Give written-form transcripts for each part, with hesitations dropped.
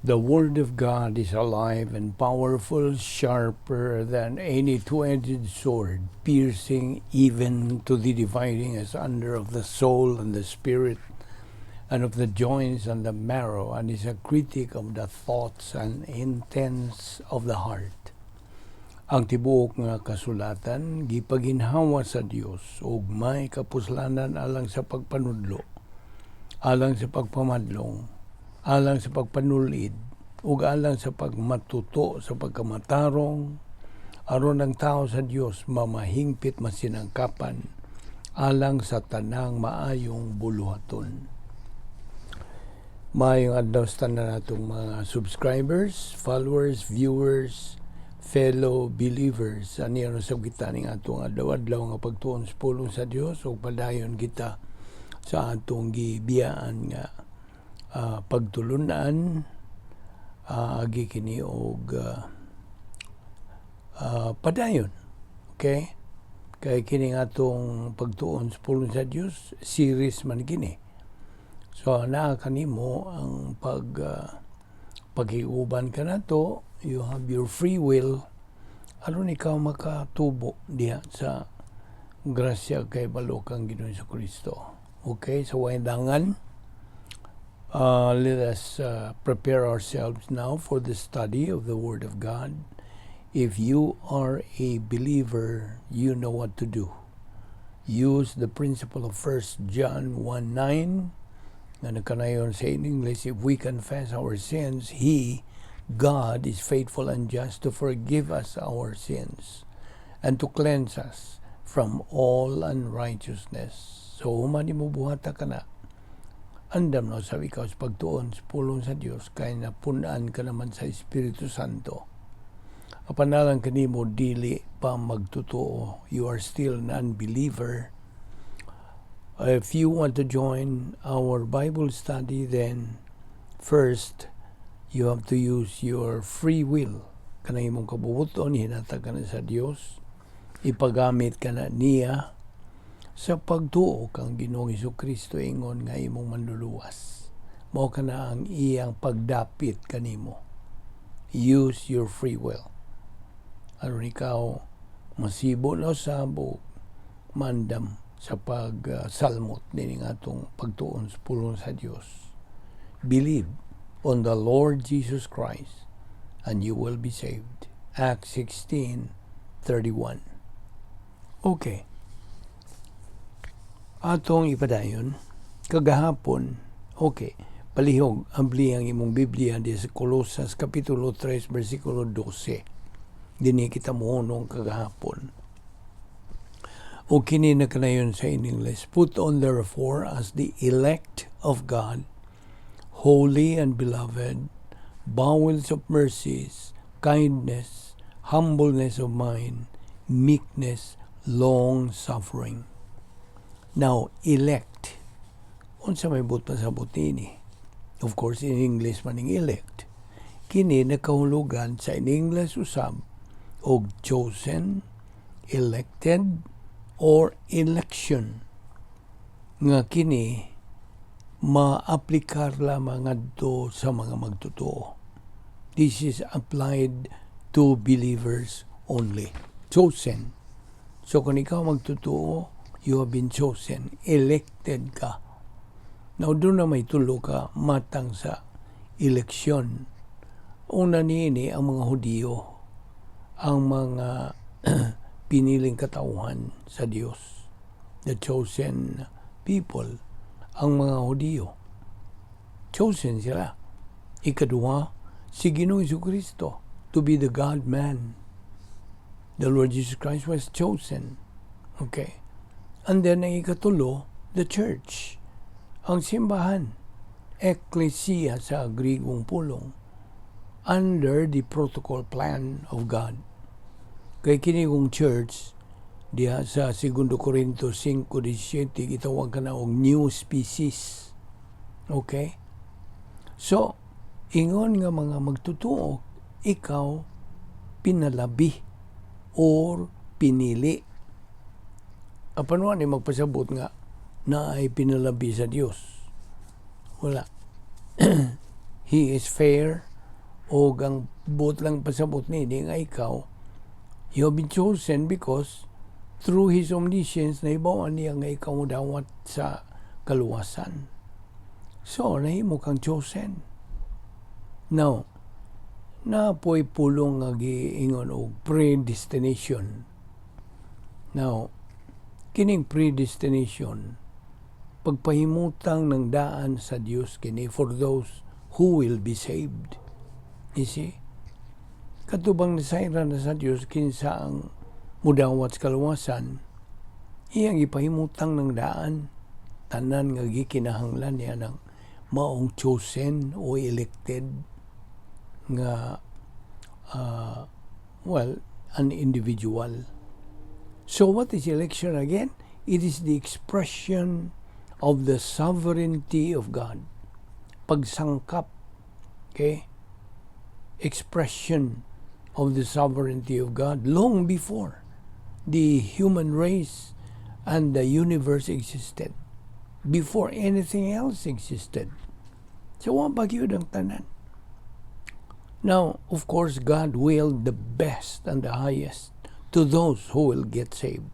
The Word of God is alive and powerful, sharper than any two-edged sword, piercing even to the dividing asunder of the soul and the spirit, and of the joints and the marrow, and is a critic of the thoughts and intents of the heart. Ang tibuok nga kasulatan, gipaginhawa sa Dios, ug may kapuslanan alang sa pagpanudlo, alang sa pagpamadlong, alang sa pagpanulid, ug alang sa pagmatuto sa pagkamatarong, aron ang tao sa Dios mamahingpit masinangkapan, alang sa tanang maayong buluhaton. Maayong adlaw sa tanan natong mga subscribers, followers, viewers, fellow believers. Ani ano sa kita ning atong adlaw-adlaw nga pagtuon sa pulong sa Dios, ug padayon kita sa atong gibiyaan nga pagtulunan, agi kini og padayon. Okay? Kay kini atong pagtuon sa pulong sa Dios, series man kini. So naa kanimo ang pag-iuban ka nato, you have your free will, aron ikaw makatubo diha sa grasya kay balok ang Ginoong Kristo. Okay, so waindangan. Let us prepare ourselves now for the study of the Word of God. If you are a believer, you know what to do. Use the principle of 1 John 1:9, na nakanayon sa English, if we confess our sins, He, God, is faithful and just to forgive us our sins and to cleanse us from all unrighteousness. So, humani mo buhata ka na. Andam na sa ikaw sa pagtuon sa pulong sa Dios, kaya napunan ka naman sa Espiritu Santo. Apanalang kanimo dili pa magtutuo. You are still an unbeliever. If you want to join our Bible study, then first, you have to use your free will. Kanang imong kabubuton, hinatag ka na sa Dios. Ipagamit ka na niya sa pagtuo kang Ginoong Kristo ingon nga imong manluluwas. Mao kana ang iyang pagdapit kanimo. Use your free will. Aron ikaw masibo na sabog, mandam sa pagsalmot nining atong pagtuon sa pulong sa Dios. Believe on the Lord Jesus Christ and you will be saved. Acts 16:31. Okay. Atong ipadayon kagahapon, okay, palihog abli ang imong Biblia di sa Colosas kapitulo 3 bersikulo 12. Dini kita mohonong kagahapon. O kini na kanayon sa English, put on therefore as the elect of God, holy and beloved, bowels of mercies, kindness, humbleness of mind, meekness, long suffering. Now, elect. Unsa may buta sa butini? Of course, in English maning elect. Kini nakahulugan sa in English usab og chosen, elected, or election. Nga kini ma-aplikar lamang ngadto sa mga magtotoo. This is applied to believers only. Chosen. So kung ikaw magtotoo, you have been chosen, elected ka. Now, doon na may tulo ka matang sa eleksyon. Una niini ang mga Hudiyo, ang mga piniling katauhan sa Diyos, the chosen people, ang mga Hudiyo. Chosen sila. Ikaduha, si Ginoong Kristo to be the God-man. The Lord Jesus Christ was chosen. Okay. And then ang ikatulo, the church. Ang simbahan, ecclesia sa Grigong pulong, under the protocol plan of God. Kay kini kong church, diha sa 2 Corinto 5:17, gitawag ka na og new species. Okay? So, ingon nga mga magtutuo, ikaw pinalabi or pinili. Apanuan ay magpasabot nga na ay pinalabi sa Diyos. Wala. He is fair o ang buot lang pasabot ni nga ikaw, you have been chosen because through His omniscience, naibawaan niya nga ikaw dawat sa kaluwasan. So, nahimo kang chosen. Now, napoy pulong nga giingon og predestination. Now, kining predestination, pagpahimutang ng daan sa Dios kini for those who will be saved. You see? Katubang nasayran na sa Dios kinsa ang mudawat sa kaluwasan, iyang ipahimutang ng daan, tanan nga gikinahanglan niya ng maong chosen o elected nga an individual. So what is election again? It is the expression of the sovereignty of God. Pagsangkap, okay? Expression of the sovereignty of God long before the human race and the universe existed, before anything else existed. So, wang bagyod ang tanan. Now, of course, God willed the best and the highest to those who will get saved.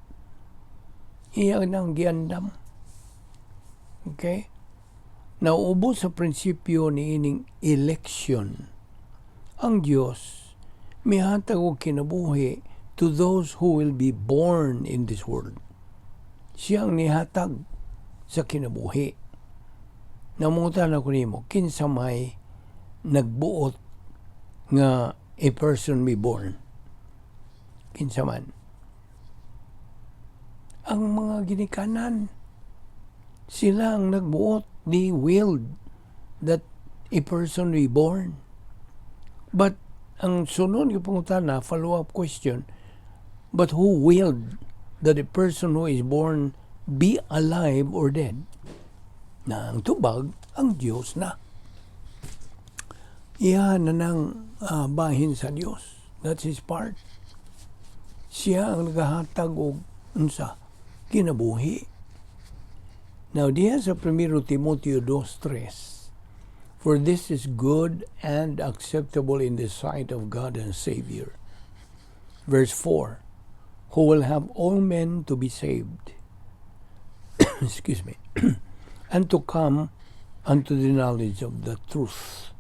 Iyan ang giandam. Okay? Now, ubos sa prinsipyo ni ining election, ang Diyos mihatag og kinabuhi to those who will be born in this world. Siyang nihatag sa kinabuhi. Namungutan ako nimo, kinsa may nagbuot nga a person be born. Kinsa man. Ang mga ginikanan, sila ang nagbuot, they willed that a person be born. But ang sunod yung pangutana, follow-up question, but who willed that a person who is born be alive or dead? Na ang tubag, ang Diyos na. Iyan na nang bahin sa Diyos. That's His part. Siya ang naghahatag og unsa kinabuhi. Now, diya sa 1 Timoteo 2:3, for this is good and acceptable in the sight of God and Savior. Verse 4, who will have all men to be saved, excuse me, and to come unto the knowledge of the truth.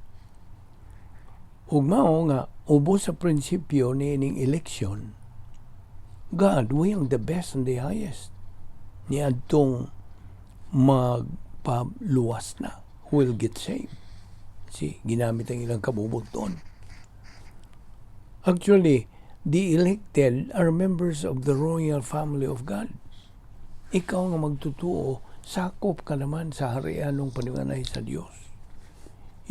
Ug mao nga, ubos sa prinsipyo ni ining election, God will the best and the highest. Niadtong magpaluwas na, who will get saved. See, ginamit ang ilang kabubuton. Actually, the elected are members of the royal family of God. Ikaw nga magtutuo, sakop ka naman sa harian ng panimanay sa Diyos.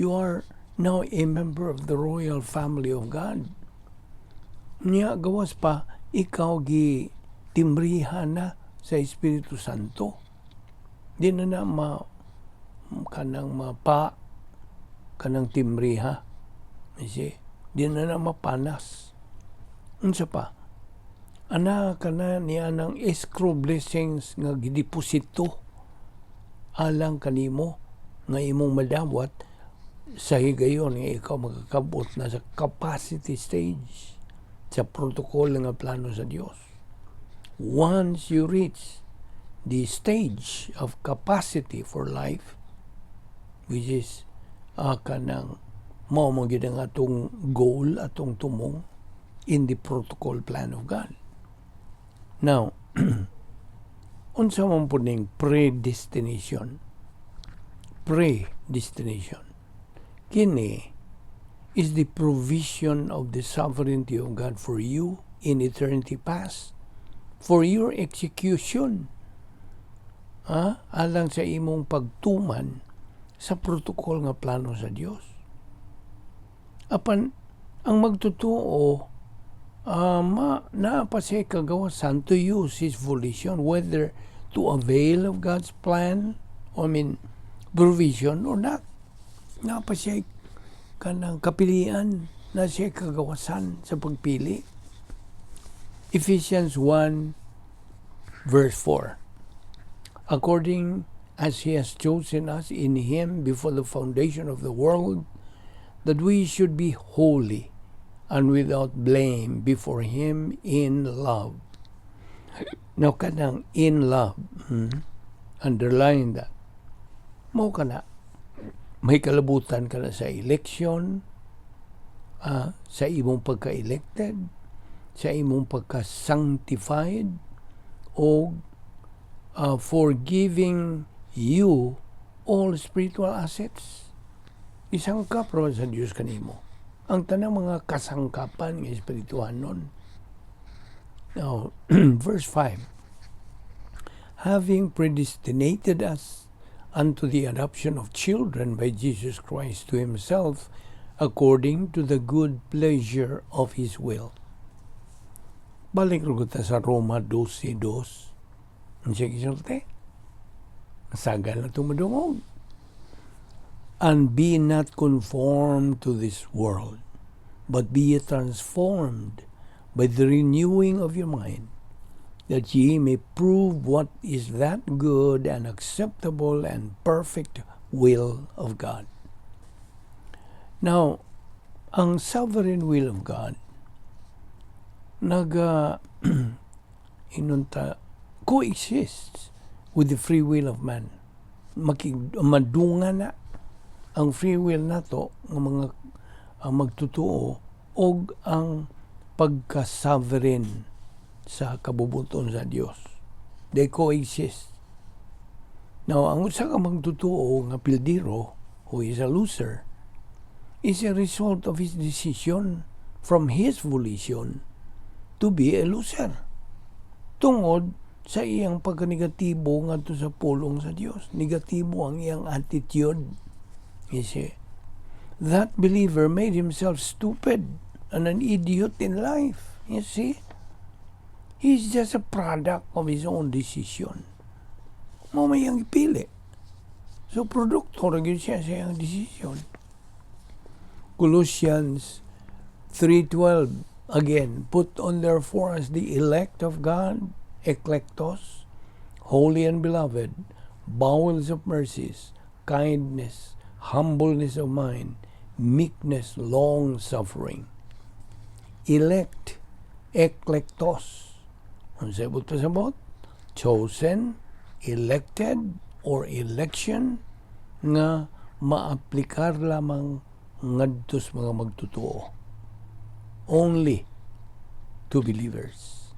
You are now a member of the royal family of God. Niya, gawas pa, ikaw timbrihan na sa Espiritu Santo. Di na kanang kanang timriha. Di na mapanas. Unsa pa? Ana kana niya ng escrow blessings nga gideposito alang kanimo nga imong madawat sa higayon nga ikaw magkakabot na sa capacity stage sa protocol nga plano sa Dios. Once you reach the stage of capacity for life, which is kanang mao mo gid ang atong goal, atong tumong in the protocol plan of God. Now, unsa man po ning predestination? Predestination. Kini is the provision of the sovereignty of God for you in eternity past, for your execution. Alang sa imong pagtuman sa protocol nga plano sa Dios. Apan ang magtutuo napasay kagawasan to use his volition, whether to avail of God's plan, provision or not. Napasay kanang kapilian na siya kagawasan sa pagpili. Ephesians 1 verse 4. According as He has chosen us in Him before the foundation of the world, that we should be holy and without blame before Him in love. Now, kanang in love, underline that. Mo ka na, may kalabutan ka na sa election, sa imong pagka-elected, sa imong pagka-sanctified, o for giving you all spiritual assets. Isangkap ron sa Diyos kanimo ang tanang mga kasangkapan ng espirituhan nun. Now, verse 5, having predestinated us unto the adoption of children by Jesus Christ to Himself, according to the good pleasure of His will. Balik rin ta sa Roma 12:2. Ang siya kisulti. Sagal na tumadungog. And be not conformed to this world, but be transformed by the renewing of your mind, that ye may prove what is that good and acceptable and perfect will of God. Now, ang sovereign will of God, coexists with the free will of man. Madunga na ang free will nato ng mga magtutuo og ang pagka-sovereign sa kabubuton sa Dios. They coexist. Now, ang usa ka magtutuo nga pildiro, who is a loser, is a result of his decision from his volition to be a loser. Tungod sa iyang pagka-negatibo ngadto sa pulong sa Dios. Negatibo ang iyang attitude. You see, that believer made himself stupid and an idiot in life. You see, he's just a product of his own decision. Mamayang ipili. So, produkto rin siya sa iyang decision. Colossians 3:12, again, put on therefore as the elect of God, eklektos, holy and beloved, bowels of mercies, kindness, humbleness of mind, meekness, long-suffering. Elect, eklektos. Ang sabot, chosen, elected, or election, nga maaplikar lamang ngadtos mga magtutuo. Only to believers.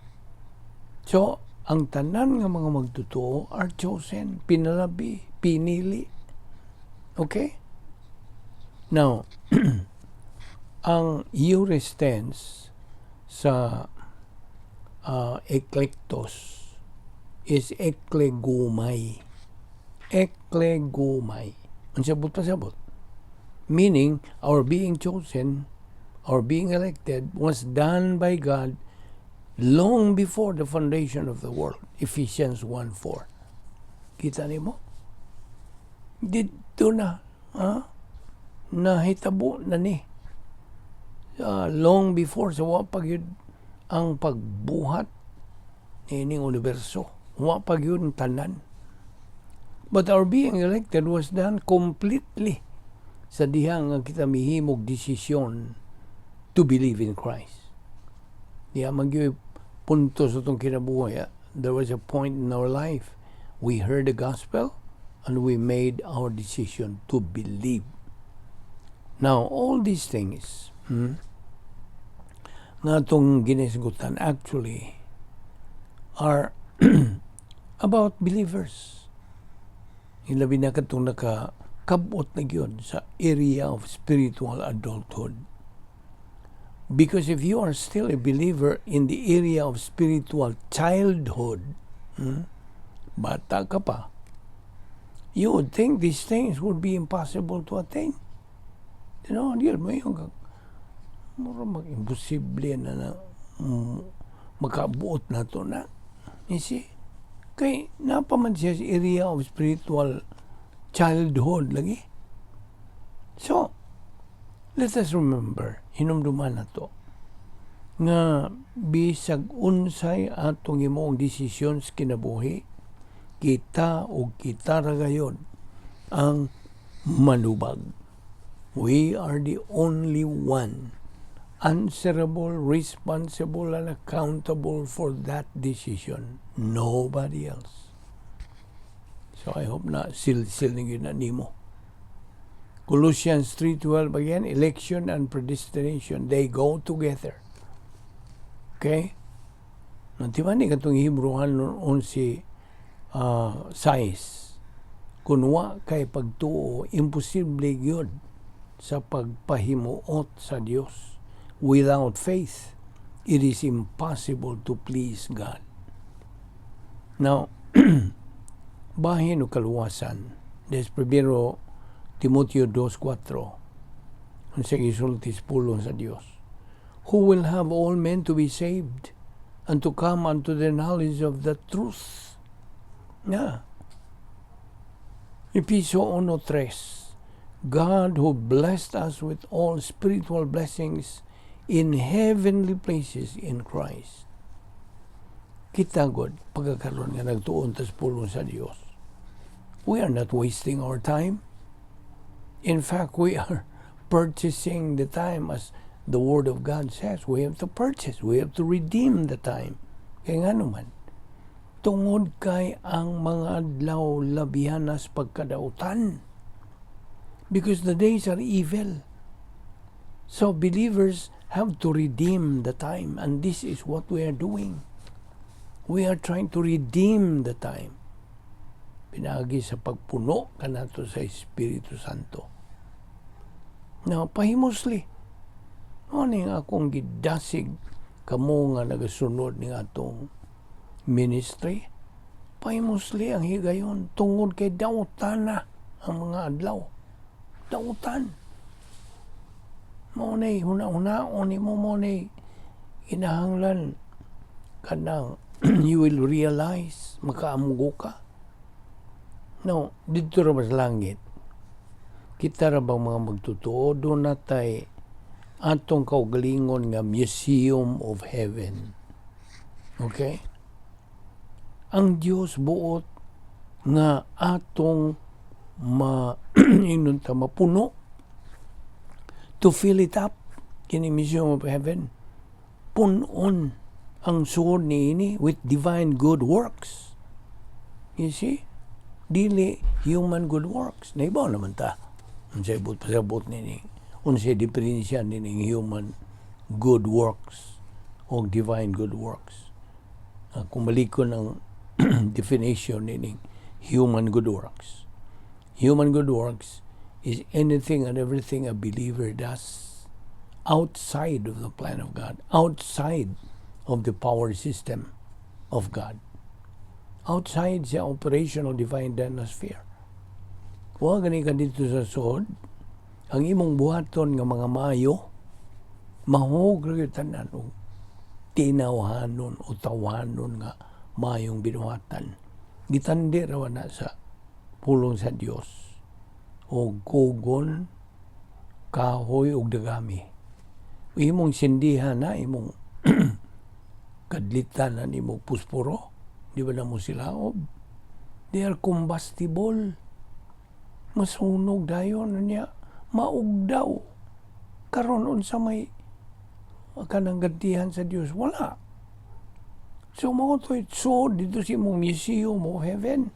So, ang tanan nga mga magtutuo are chosen, pinalabi, pinili. Okay? Now, ang aorist tense sa eklektos is eklegomai. Eklegomai. Ang sabot pa sabot. Meaning, our being chosen, our being elected, was done by God long before the foundation of the world. Ephesians 1:4. Kita niyo mo? Dito na, nahitabo na ni. Long before, sa wapag yun ang pagbuhat ining universo. Wapag yun tanan. But our being elected was done completely sa dihang nga kita mihimog desisyon to believe in Christ. Diha magyoy punto sa itong kinabuhay. There was a point in our life we heard the gospel and we made our decision to believe. Now, all these things nga itong ginisgutan actually are about believers. Ilabi na katong nakakabot na yun sa area of spiritual adulthood. Because if you are still a believer in the area of spiritual childhood, bata ka pa, you would think these things would be impossible to attain. You know, yun mo yung mag-imposible na makabuot na to na. You see? Kaya napaman siya sa area of spiritual childhood lagi. So, let us remember, hinumduman na to, nga bisag unsay atong imong desisyon sa kinabuhi, kita o kita ra gayon ang manubag. We are the only one answerable, responsible, and accountable for that decision. Nobody else. So I hope na sil-sil na yun na nimo. Colossians 3:12 again, election and predestination, they go together. Okay? Nantiman ni katong Hebrewan 11 size. Kunwa kay pagtuo, imposible gyud sa pagpahimuot sa Dios. Without faith, it is impossible to please God. Now, bahin o kaluwasan, des primero Timoteo 2:4, ang isulti pulong sa Dios, who will have all men to be saved and to come unto the knowledge of the truth. Yeah. Episo 1:3, God who blessed us with all spiritual blessings in heavenly places in Christ. Kita God, pagkakaroon nga nagtuon tas pulong sa Dios. We are not wasting our time. In fact, we are purchasing the time, as the Word of God says. We have to purchase. We have to redeem the time. Kaya nga naman, tungod kay ang mga adlaw labihanas pagkadautan. Because the days are evil. So believers have to redeem the time. And this is what we are doing. We are trying to redeem the time. Pinagi sa pagpuno kanato sa Espiritu Santo. Now, pahimosli, ano yung akong gidasig kamo nga nagasunod ng atong ministry? Pahimosli ang higayon tungod kay dautan na ang mga adlaw. Dautan. Maunay, huna-hunaon mo maunay, inahanglan kanang you will realize, makaamugo ka. No, dito ra sa langit, kita ra bang mga magtutuo, doon natay atong kaugalingon nga Museum of Heaven. Okay? Ang Dios buot nga atong mapuno to fill it up kini Museum of Heaven. Punon ang suod niini with divine good works. You see? Dili human good works. Naibaw naman ta. Unsay pasabot nini. Unsay definisyon nini human good works o divine good works. Kung malikon ang definition nini human good works. Human good works is anything and everything a believer does outside of the plan of God, outside of the power system of God, outside sa operational divine dynasty. Huwag gani ka dito sa sod, ang imong buhaton nga mga maayo, mahog rin tanan o tinawhanon o tawanon nga mayong binuhatan. Gitandi raw na sa pulong sa Dios o kugon, kahoy o dagami. Imong sindihan na, imong kadlitan na imong pusporo, di ba na mo silaob? They are combustible. Masunog dayon niya, maugdaw. Karon unsa may kanang gantihan sa Dios, wala. So mo to so dito si mong Museum of Heaven.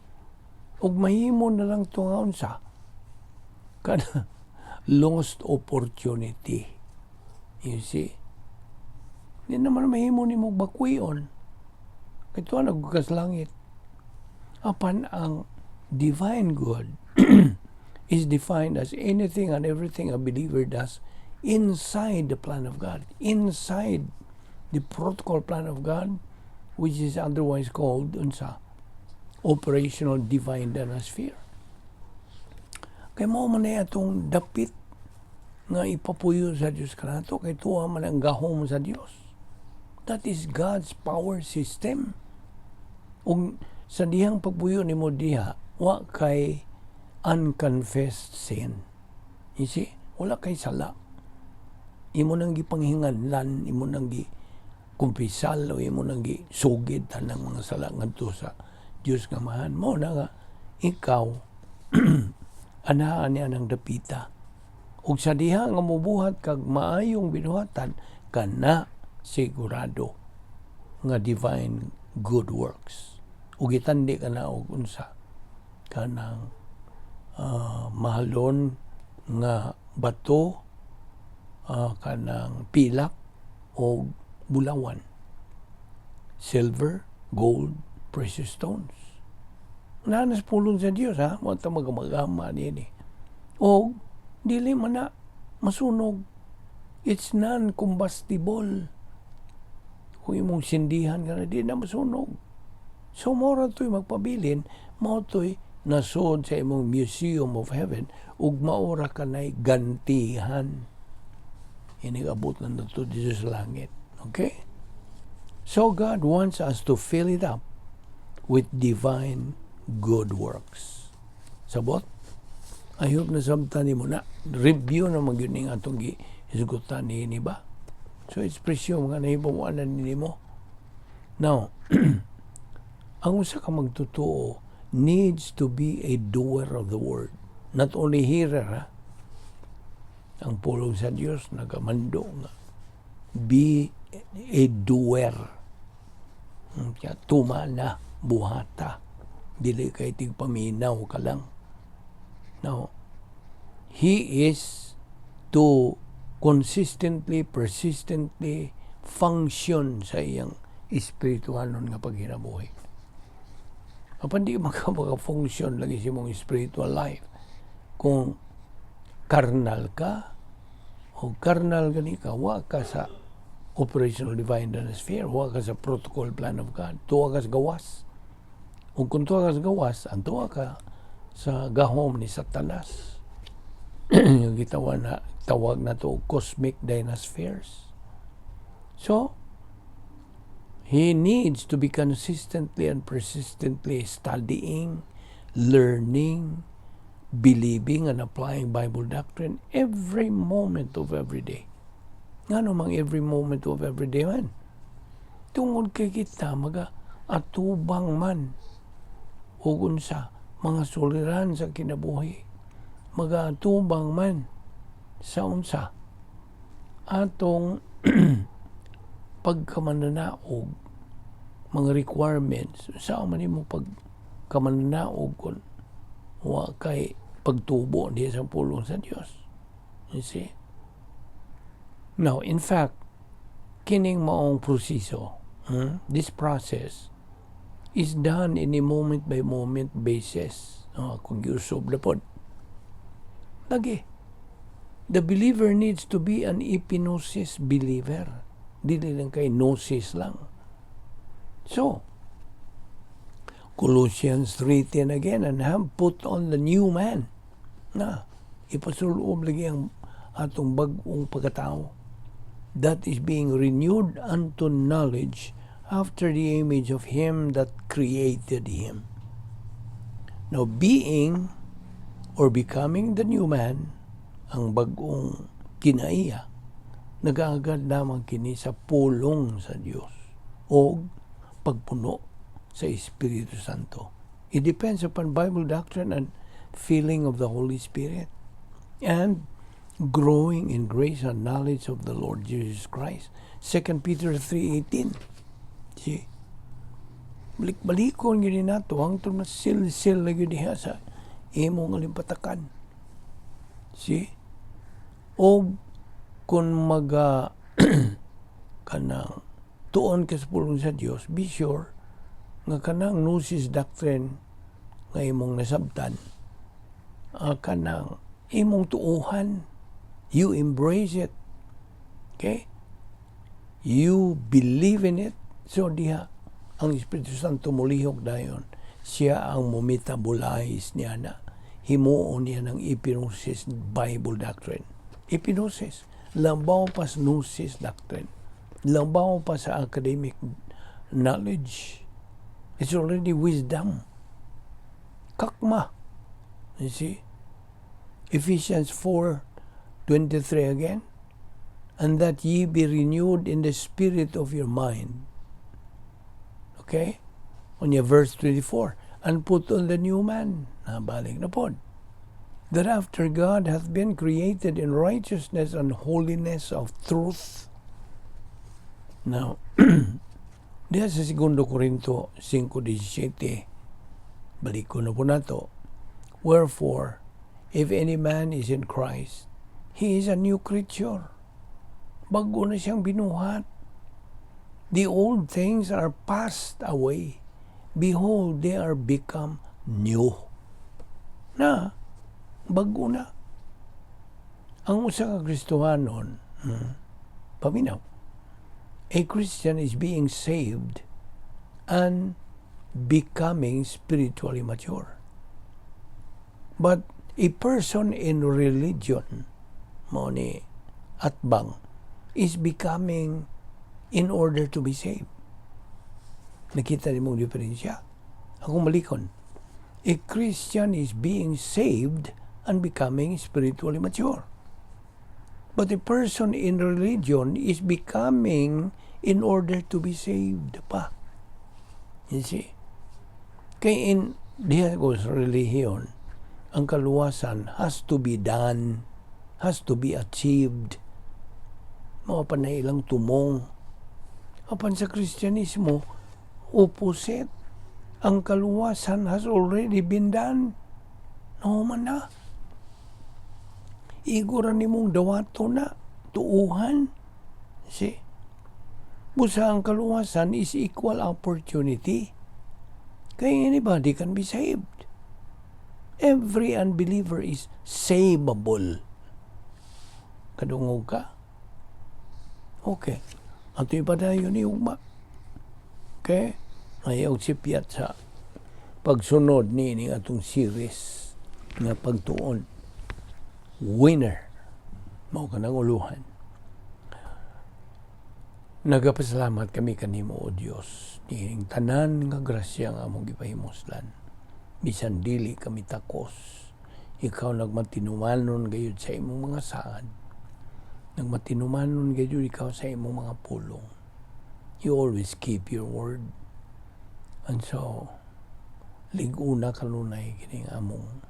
Ug mahimo na lang to nga unsa. Kana lost opportunity. You see? Di naman mahimo ni mo bakwion. Ito ang nagbukas langit. Apan ang divine good is defined as anything and everything a believer does inside the plan of God, inside the protocol plan of God, which is otherwise called unsa, operational divine dynasty. Kaya mo man na itong dapit nga ipapuyo sa Diyos kanato, kay tuwa man ang gahom sa Diyos. That is God's power system. Ug sa dihang pagpuyo ni mo diha, wa kay unconfessed sin. You see? Wala kay sala. Imo nang gipanghinganlan, imo nang kumpisal, o imo nang gisugid tanang mga sala ngadto sa Dios nga mahan mo na nga ikaw anaan niya ng dapita ug sa diha nga mobuhat kag maayong binuhatan kana sigurado nga divine good works. Ug itandi kana og unsa kanang mahalon nga bato, kanang pilak o bulawan, silver, gold, precious stones. Nanas pulong sa Dios, ha? Mo ta magama niini. O dili man na masunog. It's non-combustible. Kung imong sindihan ka na, di na masunog. So, mora to'y magpabilin, mao to'y nasod sa imong Museum of Heaven, ug maura ka na'y gantihan. Inigabot na ito dito sa langit. Okay? So, God wants us to fill it up with divine good works. Sabot? I hope na sabtan mo na. Review na magyuning atong isugutan ni ba? So, it's presume nga nahibawanan ni mo. Now, ang usa ka magtotoo needs to be a doer of the word. Not only hearer, ha? Ang pulong sa Diyos, nagamando nga. Be a doer. Kaya tumana, buhata. Dili kay tigpaminaw ka lang. Now, He is to consistently, persistently function sa iyang espiritualon nga paghinabuhi. Apan di maka-function lagi sa mong spiritual life kung carnal ka o carnal gani ka, wa ka sa operational divine sphere, wa ka sa protocol plan of God, tuwa ka sa gawas. O kung tuwa ka sa gawas, ang tuwa ka sa gahom ni Satanas. Yung tawag na to cosmic dynaspheres. So, he needs to be consistently and persistently studying, learning, believing and applying Bible doctrine every moment of every day. Nga namang every moment of every day man. Tungod kay kita, atubang man o unsa, mga suliran sa kinabuhi. Atubang man sa unsa. Atong pagkamananaog, mga requirements, sa man mo pagkamananaog kung wa kay pagtubo di sa pulong sa Dios. You see? Now, in fact, kining maong proseso, this process is done in a moment-by-moment basis. Kung yusob na po. Lagi. The believer needs to be an epinosis believer. Dili lang kay gnosis lang. So, Colossians 3:10 again, and have put on the new man. Ipasulob lagi ang atong bagong pagkatao. That is being renewed unto knowledge after the image of him that created him. Now, being or becoming the new man, ang bagong kinaiya, nag-aagad lamang kini sa pulong sa Diyos o pagpuno sa Espiritu Santo. It depends upon Bible doctrine and filling of the Holy Spirit and growing in grace and knowledge of the Lord Jesus Christ. 2 Peter 3:18. See? Balik-balikon gini nato hangtod na sil-sil lagi diha sa imong alimpatakan. See? O kung kanang tuon ka sa pulong sa Dios, be sure nga kanang gnosis doctrine nga imong nasabtan, kanang imong tuuhan, you embrace it. Okay? You believe in it. So diha ang Espiritu Santo mulihok dayon. Siya ang mumetabolize niya na. Himuon niya ng epinosis Bible doctrine. Epinosis. Labaw pa sa gnosis doctrine. Labaw pa sa academic knowledge. It's already wisdom. Kakma. You see? Ephesians 4:23 again. And that ye be renewed in the spirit of your mind. Okay? On your verse 24. And put on the new man. Nabalik na po. that after God hath been created in righteousness and holiness of truth. Now, diya sa 2 Korinto 5:17, balik ko na po na to. Wherefore, if any man is in Christ, he is a new creature. Bago na siyang binuhat. The old things are passed away. Behold, they are become new. Na, bago na. Ang usa ka Kristohanon, paminaw, a Christian is being saved and becoming spiritually mature. But a person in religion, mo ni atbang, is becoming in order to be saved. Nakita niyo mong diferensya? Ako malikon. A Christian is being saved and becoming spiritually mature. But a person in religion is becoming in order to be saved pa. You see? Kaya in diya sa relihiyon, ang kaluwasan has to be done, has to be achieved. Mga panailang tumong. Apan sa Kristyanismo, opposite. Ang kaluwasan has already been done. No man na. Igura ni mong dawato na. Tuuhan. See? Busa ang kaluwasan is equal opportunity. Kaya anybody can be saved. Every unbeliever is savable. Kadungog ka? Okay. Ato ipadayon ni Ugma. Okay? Ayaw sipyat sa pagsunod ni atong series nga pagtuon. Winner. Mao ka ng uluhan. Nagapasalamat kami kanimo, O Dios. Nining tanan nga grasya nga among gipahimoslan. Bisan dili kami takos. Ikaw nagmatinumanon gayud sa imong mga saad. Nagmatinumanon gayud ikaw sa imong mga pulong. You always keep your word. And so, liguna kanunay kining among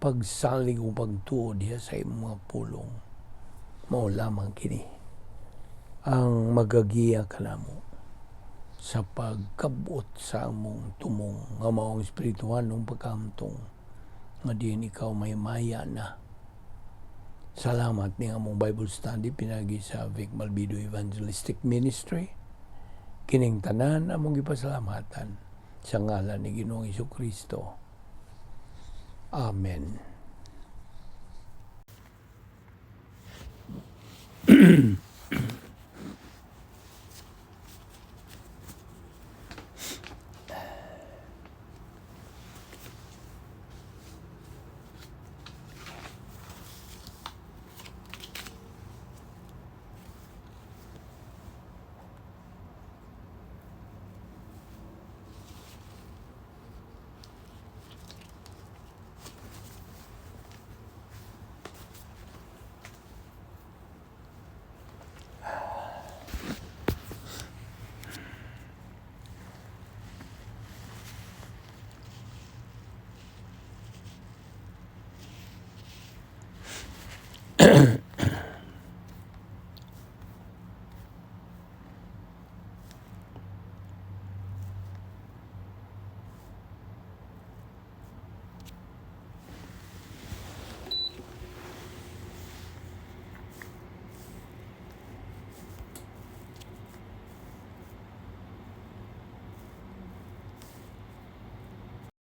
pagsalig o pagtuo diya sa imong mga pulong. Mao lamang kini ang magagiya kanamo sa pagkabot sa among tumong nga maong espirituhan ng pagkamtong nga diin ikaw may maya na. Salamat ni among Bible study pinagi sa Balbido Evangelistic Ministry. Kining tanan among gipasalamatan sa ngalan ni Ginoong Jesucristo. Amen.